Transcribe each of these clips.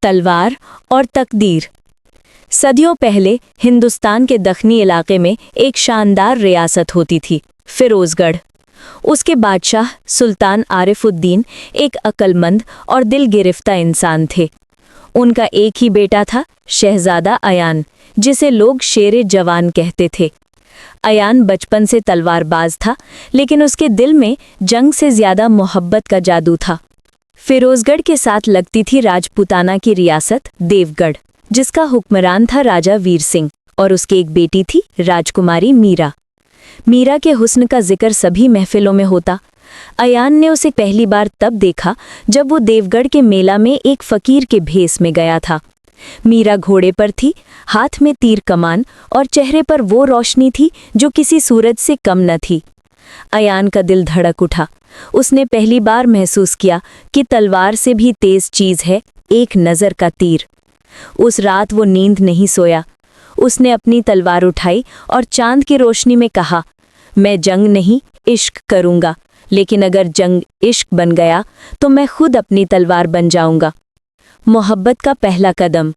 तलवार और तकदीर। सदियों पहले हिंदुस्तान के दखनी इलाके में एक शानदार रियासत होती थी, फिरोजगढ़। उसके बादशाह सुल्तान आरिफुद्दीन एक अक्लमंद और दिल गिरफ्ता इंसान थे। उनका एक ही बेटा था, शहजादा अयान, जिसे लोग शेरे जवान कहते थे। अयान बचपन से तलवारबाज था, लेकिन उसके दिल में जंग से ज्यादा मोहब्बत का जादू था। फिरोजगढ़ के साथ लगती थी राजपूताना की रियासत देवगढ़, जिसका हुक्मरान था राजा वीर सिंह, और उसकी एक बेटी थी राजकुमारी मीरा। मीरा के हुस्न का जिक्र सभी महफिलों में होता। अयान ने उसे पहली बार तब देखा जब वो देवगढ़ के मेला में एक फकीर के भेस में गया था। मीरा घोड़े पर थी, हाथ में तीर कमान, और चेहरे पर वो रोशनी थी जो किसी सूरज से कम न थी। अयान का दिल धड़क उठा। उसने पहली बार महसूस किया कि तलवार से भी तेज चीज है एक नज़र का तीर। उस रात वो नींद नहीं सोया। उसने अपनी तलवार उठाई और चांद की रोशनी में कहा, मैं जंग नहीं इश्क करूंगा, लेकिन अगर जंग इश्क बन गया तो मैं खुद अपनी तलवार बन जाऊंगा। मोहब्बत का पहला कदम।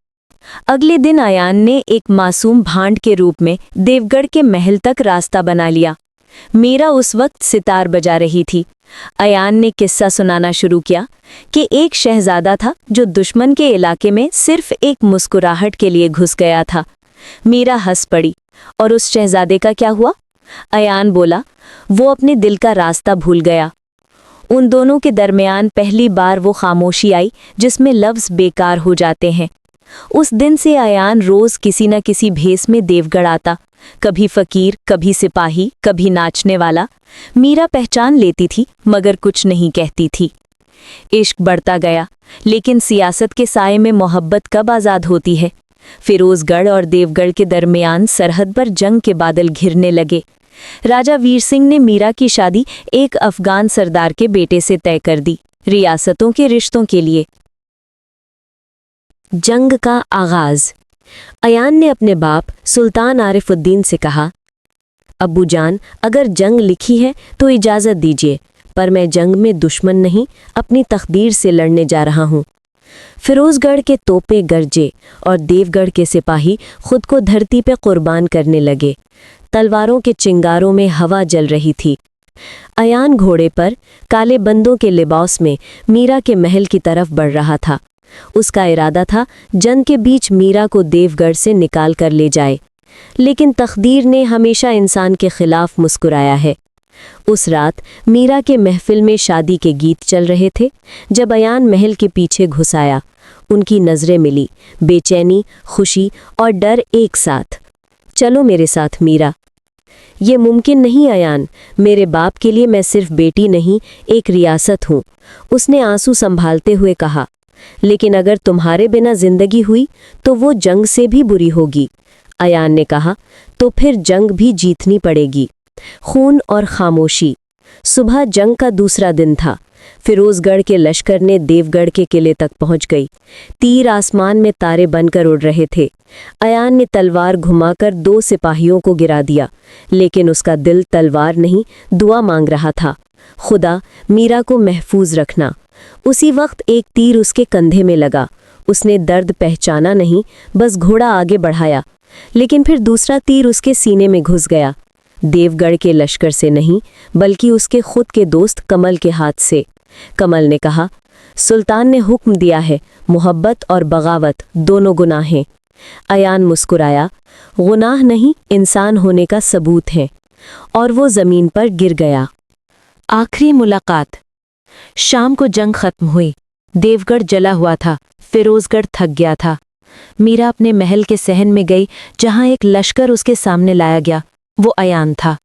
अगले दिन अयान ने एक मासूम भांड के रूप में देवगढ़ के महल तक रास्ता बना लिया। मीरा उस वक्त सितार बजा रही थी। अयान ने किस्सा सुनाना शुरू किया कि एक शहजादा था जो दुश्मन के इलाके में सिर्फ एक मुस्कुराहट के लिए घुस गया था। मीरा हंस पड़ी। और उस शहजादे का क्या हुआ? अयान बोला, वो अपने दिल का रास्ता भूल गया। उन दोनों के दरमियान पहली बार वो खामोशी आई जिसमें लफ्ज़ बेकार हो जाते हैं। उस दिन से अयान रोज किसी न किसी भेस में देवगढ़ आता, कभी फकीर, कभी सिपाही, कभी नाचने वाला। मीरा पहचान लेती थी मगर कुछ नहीं कहती थी। इश्क बढ़ता गया, लेकिन सियासत के साए में मोहब्बत कब आज़ाद होती है? फिरोजगढ़ और देवगढ़ के दरमियान सरहद पर जंग के बादल घिरने लगे। राजा वीर सिंह ने मीरा की शादी एक अफगान सरदार के बेटे से तय कर दी, रियासतों के रिश्तों के लिए। जंग का आगाज। अयान ने अपने बाप सुल्तान आरिफुद्दीन से कहा, अब्बू जान, अगर जंग लिखी है तो इजाज़त दीजिए, पर मैं जंग में दुश्मन नहीं, अपनी तकदीर से लड़ने जा रहा हूँ। फिरोजगढ़ के तोपे गरजे और देवगढ़ के सिपाही खुद को धरती पे कुर्बान करने लगे। तलवारों के चिंगारों में हवा जल रही थी। अयान घोड़े पर काले बंदों के लिबास में मीरा के महल की तरफ बढ़ रहा था। उसका इरादा था जंग के बीच मीरा को देवगढ़ से निकाल कर ले जाए, लेकिन तकदीर ने हमेशा इंसान के खिलाफ मुस्कुराया है। उस रात मीरा के महफिल में शादी के गीत चल रहे थे जब अयान महल के पीछे घुस आया। उनकी नज़रें मिली, बेचैनी, खुशी और डर एक साथ। चलो मेरे साथ मीरा। ये मुमकिन नहीं अयान, मेरे बाप के लिए मैं सिर्फ बेटी नहीं, एक रियासत हूँ, उसने आंसू संभालते हुए कहा। लेकिन अगर तुम्हारे बिना जिंदगी हुई तो वो जंग से भी बुरी होगी। अयान ने कहा, तो फिर जंग भी जीतनी पड़ेगी। खून और खामोशी। सुबह जंग का दूसरा दिन था। फिरोजगढ़ के लश्कर ने देवगढ़ के किले तक पहुंच गई। तीर आसमान में तारे बनकर उड़ रहे थे। अयान ने तलवार घुमाकर 2 सिपाहियों को गिरा दिया, लेकिन उसका दिल तलवार नहीं, दुआ मांग रहा था। खुदा, मीरा को महफूज रखना। उसी वक्त एक तीर उसके कंधे में लगा। उसने दर्द पहचाना नहीं, बस घोड़ा आगे बढ़ाया, लेकिन फिर दूसरा तीर उसके सीने में घुस गया। देवगढ़ के लश्कर से नहीं, बल्कि उसके खुद के दोस्त कमल के हाथ से। कमल ने कहा, सुल्तान ने हुक्म दिया है, मोहब्बत और बगावत दोनों गुनाह हैं। अयान मुस्कुराया, गुनाह नहीं, इंसान होने का सबूत है। और वो जमीन पर गिर गया। आखिरी मुलाकात। शाम को जंग खत्म हुई। देवगढ़ जला हुआ था, फिरोजगढ़ थक गया था। मीरा अपने महल के सहन में गई जहां एक लश्कर उसके सामने लाया गया। वो अयान था।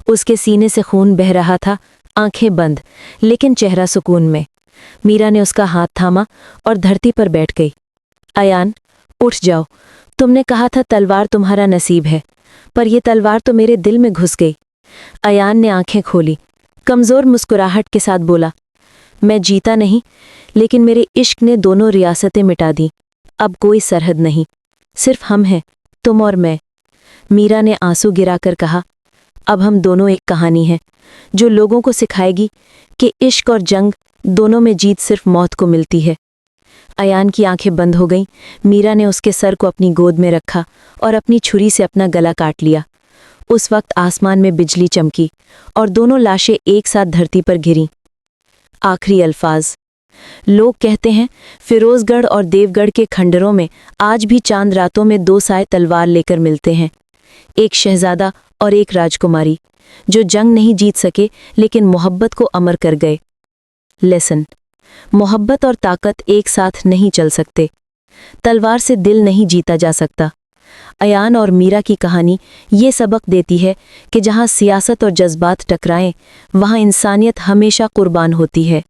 उसके सीने से खून बह रहा था, आंखें बंद, लेकिन चेहरा सुकून में। मीरा ने उसका हाथ थामा और धरती पर बैठ गई। अयान, उठ जाओ, तुमने कहा था तलवार तुम्हारा नसीब है, पर यह तलवार तो मेरे दिल में घुस गई। अयान ने आंखें खोली, कमज़ोर मुस्कुराहट के साथ बोला, मैं जीता नहीं, लेकिन मेरे इश्क ने दोनों रियासतें मिटा दी। अब कोई सरहद नहीं, सिर्फ हम हैं, तुम और मैं। मीरा ने आंसू गिराकर कहा, अब हम दोनों एक कहानी है जो लोगों को सिखाएगी कि इश्क और जंग दोनों में जीत सिर्फ मौत को मिलती है। अयान की आंखें बंद हो गईं। मीरा ने उसके सर को अपनी गोद में रखा और अपनी छुरी से अपना गला काट लिया। उस वक्त आसमान में बिजली चमकी और दोनों लाशें एक साथ धरती पर गिरीं। आखिरी अल्फाज। लोग कहते हैं फिरोजगढ़ और देवगढ़ के खंडरों में आज भी चांद रातों में दो साए तलवार लेकर मिलते हैं, एक शहजादा और एक राजकुमारी, जो जंग नहीं जीत सके लेकिन मोहब्बत को अमर कर गए। लेसन। मोहब्बत और ताकत एक साथ नहीं चल सकते। तलवार से दिल नहीं जीता जा सकता। अयान और मीरा की कहानी ये सबक देती है कि जहां सियासत और जज्बात टकराएं, वहां इंसानियत हमेशा कुर्बान होती है।